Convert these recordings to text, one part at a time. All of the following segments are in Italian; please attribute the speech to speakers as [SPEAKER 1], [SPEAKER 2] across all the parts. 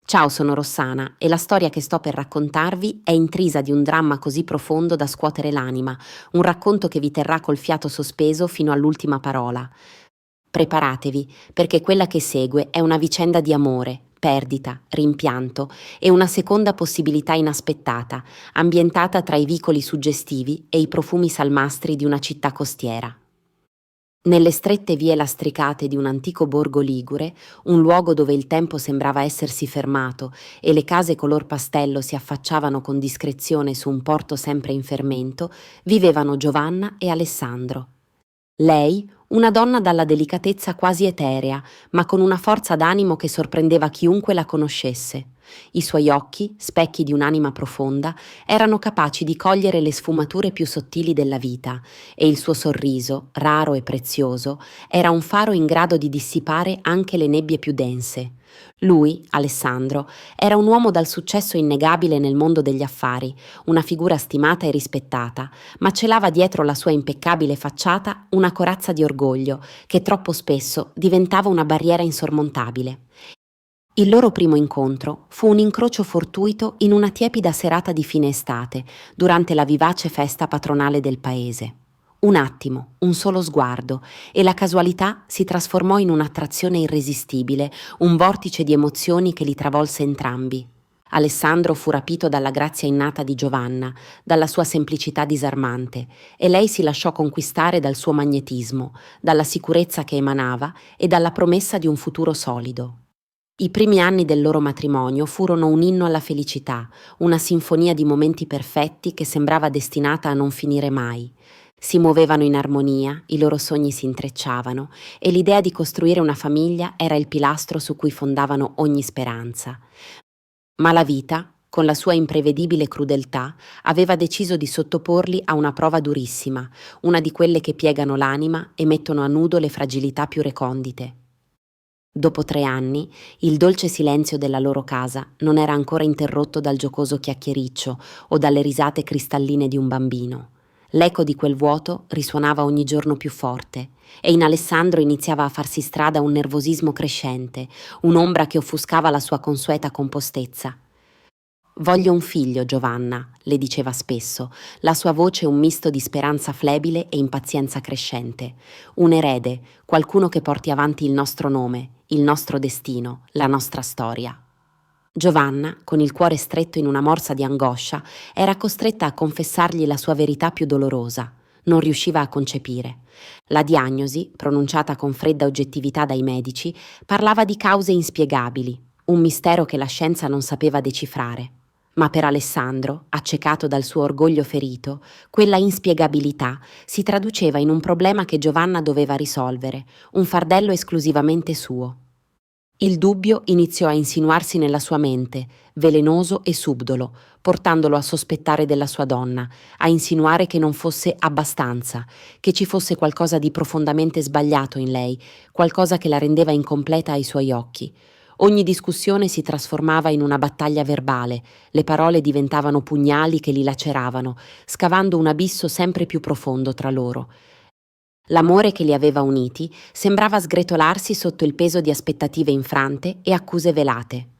[SPEAKER 1] Ciao, sono Rossana e la storia che sto per raccontarvi è intrisa di un dramma così profondo da scuotere l'anima, un racconto che vi terrà col fiato sospeso fino all'ultima parola. Preparatevi, perché quella che segue è una vicenda di amore, perdita, rimpianto e una seconda possibilità inaspettata, ambientata tra i vicoli suggestivi e i profumi salmastri di una città costiera. Nelle strette vie lastricate di un antico borgo ligure, un luogo dove il tempo sembrava essersi fermato e le case color pastello si affacciavano con discrezione su un porto sempre in fermento, vivevano Giovanna e Alessandro. Lei, una donna dalla delicatezza quasi eterea, ma con una forza d'animo che sorprendeva chiunque la conoscesse. I suoi occhi, specchi di un'anima profonda, erano capaci di cogliere le sfumature più sottili della vita, e il suo sorriso, raro e prezioso, era un faro in grado di dissipare anche le nebbie più dense. Lui, Alessandro, era un uomo dal successo innegabile nel mondo degli affari, una figura stimata e rispettata, ma celava dietro la sua impeccabile facciata una corazza di orgoglio che troppo spesso diventava una barriera insormontabile. Il loro primo incontro fu un incrocio fortuito in una tiepida serata di fine estate, durante la vivace festa patronale del paese. Un attimo, un solo sguardo, e la casualità si trasformò in un'attrazione irresistibile, un vortice di emozioni che li travolse entrambi. Alessandro fu rapito dalla grazia innata di Giovanna, dalla sua semplicità disarmante, e lei si lasciò conquistare dal suo magnetismo, dalla sicurezza che emanava e dalla promessa di un futuro solido. I primi anni del loro matrimonio furono un inno alla felicità, una sinfonia di momenti perfetti che sembrava destinata a non finire mai. Si muovevano in armonia, i loro sogni si intrecciavano e l'idea di costruire una famiglia era il pilastro su cui fondavano ogni speranza. Ma la vita, con la sua imprevedibile crudeltà, aveva deciso di sottoporli a una prova durissima, una di quelle che piegano l'anima e mettono a nudo le fragilità più recondite. Dopo 3 anni, il dolce silenzio della loro casa non era ancora interrotto dal giocoso chiacchiericcio o dalle risate cristalline di un bambino. L'eco di quel vuoto risuonava ogni giorno più forte e in Alessandro iniziava a farsi strada un nervosismo crescente, un'ombra che offuscava la sua consueta compostezza. Voglio un figlio, Giovanna, le diceva spesso, la sua voce un misto di speranza flebile e impazienza crescente. Un erede, qualcuno che porti avanti il nostro nome, il nostro destino, la nostra storia. Giovanna, con il cuore stretto in una morsa di angoscia, era costretta a confessargli la sua verità più dolorosa. Non riusciva a concepire. La diagnosi, pronunciata con fredda oggettività dai medici, parlava di cause inspiegabili, un mistero che la scienza non sapeva decifrare. Ma per Alessandro, accecato dal suo orgoglio ferito, quella inspiegabilità si traduceva in un problema che Giovanna doveva risolvere, un fardello esclusivamente suo. Il dubbio iniziò a insinuarsi nella sua mente, velenoso e subdolo, portandolo a sospettare della sua donna, a insinuare che non fosse abbastanza, che ci fosse qualcosa di profondamente sbagliato in lei, qualcosa che la rendeva incompleta ai suoi occhi. Ogni discussione si trasformava in una battaglia verbale, le parole diventavano pugnali che li laceravano, scavando un abisso sempre più profondo tra loro. L'amore che li aveva uniti sembrava sgretolarsi sotto il peso di aspettative infrante e accuse velate.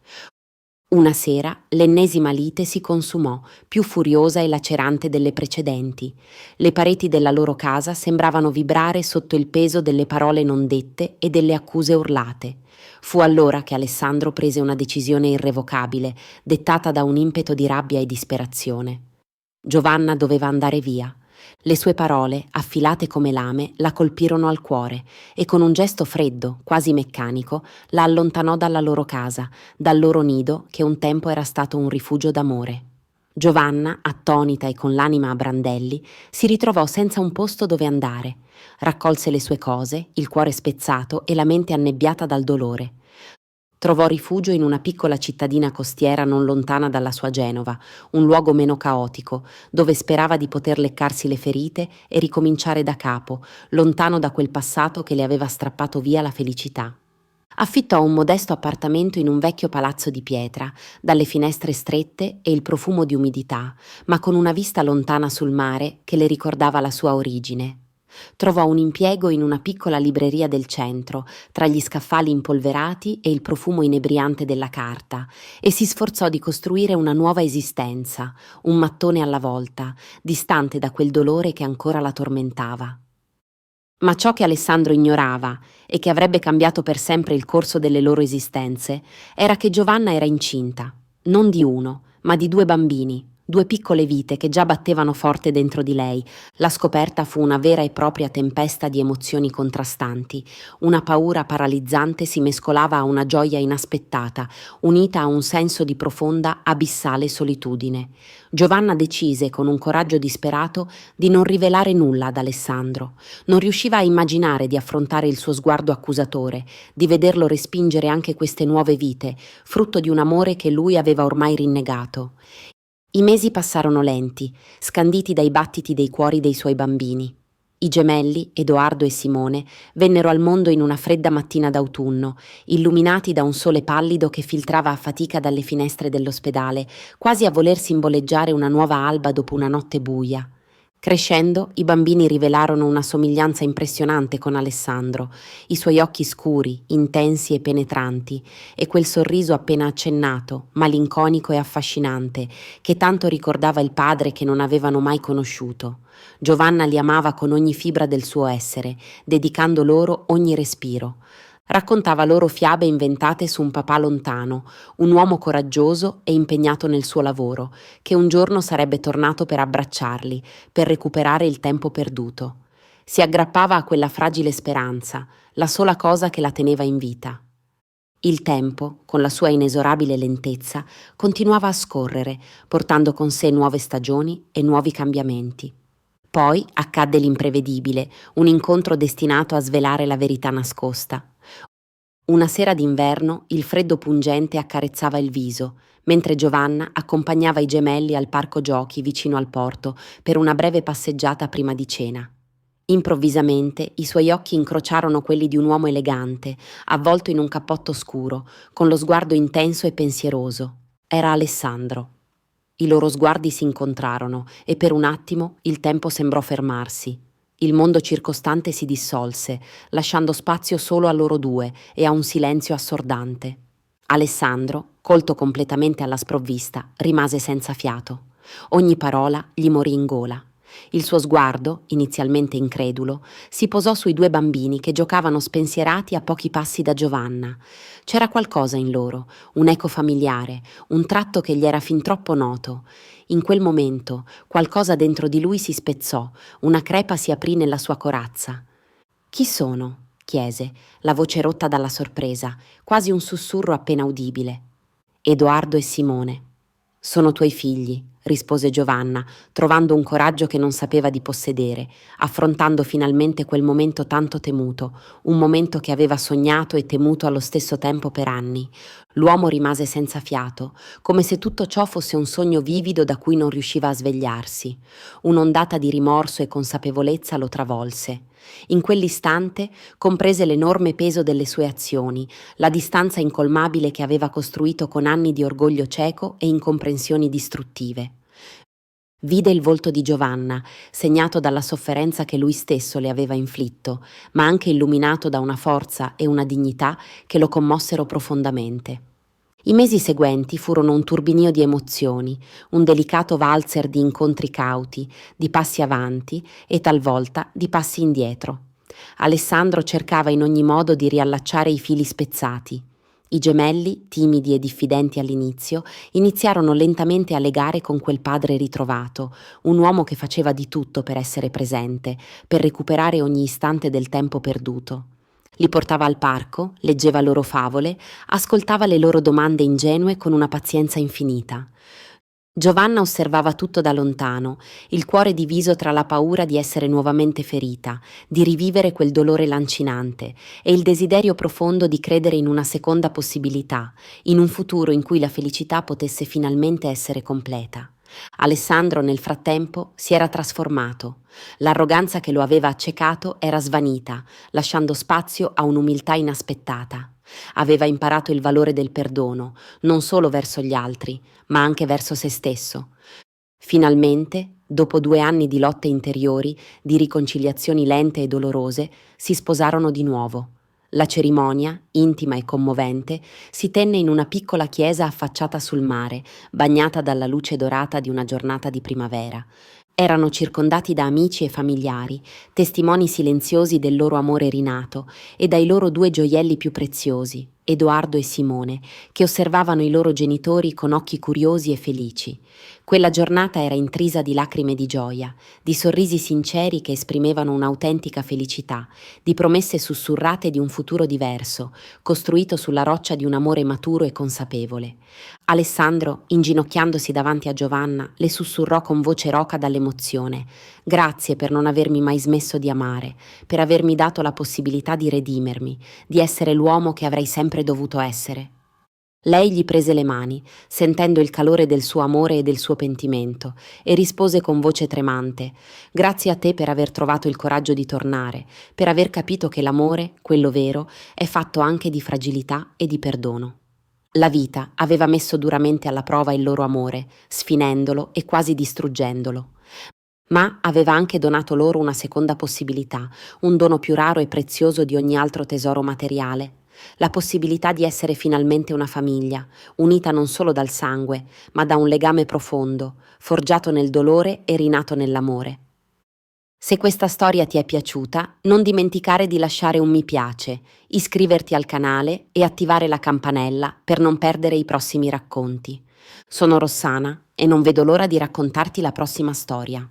[SPEAKER 1] Una sera l'ennesima lite si consumò, più furiosa e lacerante delle precedenti. Le pareti della loro casa sembravano vibrare sotto il peso delle parole non dette e delle accuse urlate. Fu allora che Alessandro prese una decisione irrevocabile, dettata da un impeto di rabbia e disperazione. Giovanna doveva andare via. Le sue parole, affilate come lame, la colpirono al cuore e con un gesto freddo, quasi meccanico, la allontanò dalla loro casa, dal loro nido che un tempo era stato un rifugio d'amore. Giovanna, attonita e con l'anima a brandelli, si ritrovò senza un posto dove andare. Raccolse le sue cose, il cuore spezzato e la mente annebbiata dal dolore. Trovò rifugio in una piccola cittadina costiera non lontana dalla sua Genova, un luogo meno caotico, dove sperava di poter leccarsi le ferite e ricominciare da capo, lontano da quel passato che le aveva strappato via la felicità. Affittò un modesto appartamento in un vecchio palazzo di pietra, dalle finestre strette e il profumo di umidità, ma con una vista lontana sul mare che le ricordava la sua origine. Trovò un impiego in una piccola libreria del centro, tra gli scaffali impolverati e il profumo inebriante della carta, e si sforzò di costruire una nuova esistenza, un mattone alla volta, distante da quel dolore che ancora la tormentava. Ma ciò che Alessandro ignorava, e che avrebbe cambiato per sempre il corso delle loro esistenze, era che Giovanna era incinta, non di uno, ma di due bambini, due piccole vite che già battevano forte dentro di lei. La scoperta fu una vera e propria tempesta di emozioni contrastanti. Una paura paralizzante si mescolava a una gioia inaspettata, unita a un senso di profonda, abissale solitudine. Giovanna decise, con un coraggio disperato, di non rivelare nulla ad Alessandro. Non riusciva a immaginare di affrontare il suo sguardo accusatore, di vederlo respingere anche queste nuove vite, frutto di un amore che lui aveva ormai rinnegato. I mesi passarono lenti, scanditi dai battiti dei cuori dei suoi bambini. I gemelli, Edoardo e Simone, vennero al mondo in una fredda mattina d'autunno, illuminati da un sole pallido che filtrava a fatica dalle finestre dell'ospedale, quasi a voler simboleggiare una nuova alba dopo una notte buia. Crescendo, i bambini rivelarono una somiglianza impressionante con Alessandro, i suoi occhi scuri, intensi e penetranti, e quel sorriso appena accennato, malinconico e affascinante, che tanto ricordava il padre che non avevano mai conosciuto. Giovanna li amava con ogni fibra del suo essere, dedicando loro ogni respiro. Raccontava loro fiabe inventate su un papà lontano, un uomo coraggioso e impegnato nel suo lavoro, che un giorno sarebbe tornato per abbracciarli, per recuperare il tempo perduto. Si aggrappava a quella fragile speranza, la sola cosa che la teneva in vita. Il tempo, con la sua inesorabile lentezza, continuava a scorrere, portando con sé nuove stagioni e nuovi cambiamenti. Poi accadde l'imprevedibile, un incontro destinato a svelare la verità nascosta. Una sera d'inverno il freddo pungente accarezzava il viso, mentre Giovanna accompagnava i gemelli al parco giochi vicino al porto per una breve passeggiata prima di cena. Improvvisamente i suoi occhi incrociarono quelli di un uomo elegante, avvolto in un cappotto scuro, con lo sguardo intenso e pensieroso. Era Alessandro. I loro sguardi si incontrarono e per un attimo il tempo sembrò fermarsi. Il mondo circostante si dissolse, lasciando spazio solo a loro due e a un silenzio assordante. Alessandro, colto completamente alla sprovvista, rimase senza fiato. Ogni parola gli morì in gola. Il suo sguardo, inizialmente incredulo, si posò sui due bambini che giocavano spensierati a pochi passi da Giovanna. C'era qualcosa in loro, un eco familiare, un tratto che gli era fin troppo noto. In quel momento qualcosa dentro di lui si spezzò, una crepa si aprì nella sua corazza. «Chi sono?» chiese, la voce rotta dalla sorpresa, quasi un sussurro appena udibile. «Edoardo e Simone. Sono tuoi figli», rispose Giovanna, trovando un coraggio che non sapeva di possedere, affrontando finalmente quel momento tanto temuto, un momento che aveva sognato e temuto allo stesso tempo per anni. L'uomo rimase senza fiato, come se tutto ciò fosse un sogno vivido da cui non riusciva a svegliarsi. Un'ondata di rimorso e consapevolezza lo travolse. In quell'istante comprese l'enorme peso delle sue azioni, la distanza incolmabile che aveva costruito con anni di orgoglio cieco e incomprensioni distruttive. Vide il volto di Giovanna, segnato dalla sofferenza che lui stesso le aveva inflitto, ma anche illuminato da una forza e una dignità che lo commossero profondamente. I mesi seguenti furono un turbinio di emozioni, un delicato valzer di incontri cauti, di passi avanti e talvolta di passi indietro. Alessandro cercava in ogni modo di riallacciare i fili spezzati. I gemelli, timidi e diffidenti all'inizio, iniziarono lentamente a legare con quel padre ritrovato, un uomo che faceva di tutto per essere presente, per recuperare ogni istante del tempo perduto. Li portava al parco, leggeva loro favole, ascoltava le loro domande ingenue con una pazienza infinita. Giovanna osservava tutto da lontano, il cuore diviso tra la paura di essere nuovamente ferita, di rivivere quel dolore lancinante e il desiderio profondo di credere in una seconda possibilità, in un futuro in cui la felicità potesse finalmente essere completa. Alessandro nel frattempo si era trasformato. L'arroganza che lo aveva accecato era svanita, lasciando spazio a un'umiltà inaspettata. Aveva imparato il valore del perdono, non solo verso gli altri, ma anche verso se stesso. Finalmente Dopo 2 anni di lotte interiori, di riconciliazioni lente e dolorose, si sposarono di nuovo. La cerimonia, intima e commovente, si tenne in una piccola chiesa affacciata sul mare, bagnata dalla luce dorata di una giornata di primavera. Erano circondati da amici e familiari, testimoni silenziosi del loro amore rinato, e dai loro due gioielli più preziosi, Edoardo e Simone, che osservavano i loro genitori con occhi curiosi e felici. Quella giornata era intrisa di lacrime di gioia, di sorrisi sinceri che esprimevano un'autentica felicità, di promesse sussurrate di un futuro diverso, costruito sulla roccia di un amore maturo e consapevole. Alessandro, inginocchiandosi davanti a Giovanna, le sussurrò con voce roca dall'emozione: «Grazie per non avermi mai smesso di amare, per avermi dato la possibilità di redimermi, di essere l'uomo che avrei sempre dovuto essere». Lei gli prese le mani, sentendo il calore del suo amore e del suo pentimento, e rispose con voce tremante: «Grazie a te per aver trovato il coraggio di tornare, per aver capito che l'amore, quello vero, è fatto anche di fragilità e di perdono». La vita aveva messo duramente alla prova il loro amore, sfinendolo e quasi distruggendolo. Ma aveva anche donato loro una seconda possibilità, un dono più raro e prezioso di ogni altro tesoro materiale: la possibilità di essere finalmente una famiglia, unita non solo dal sangue, ma da un legame profondo, forgiato nel dolore e rinato nell'amore. Se questa storia ti è piaciuta, non dimenticare di lasciare un mi piace, iscriverti al canale e attivare la campanella per non perdere i prossimi racconti. Sono Rossana e non vedo l'ora di raccontarti la prossima storia.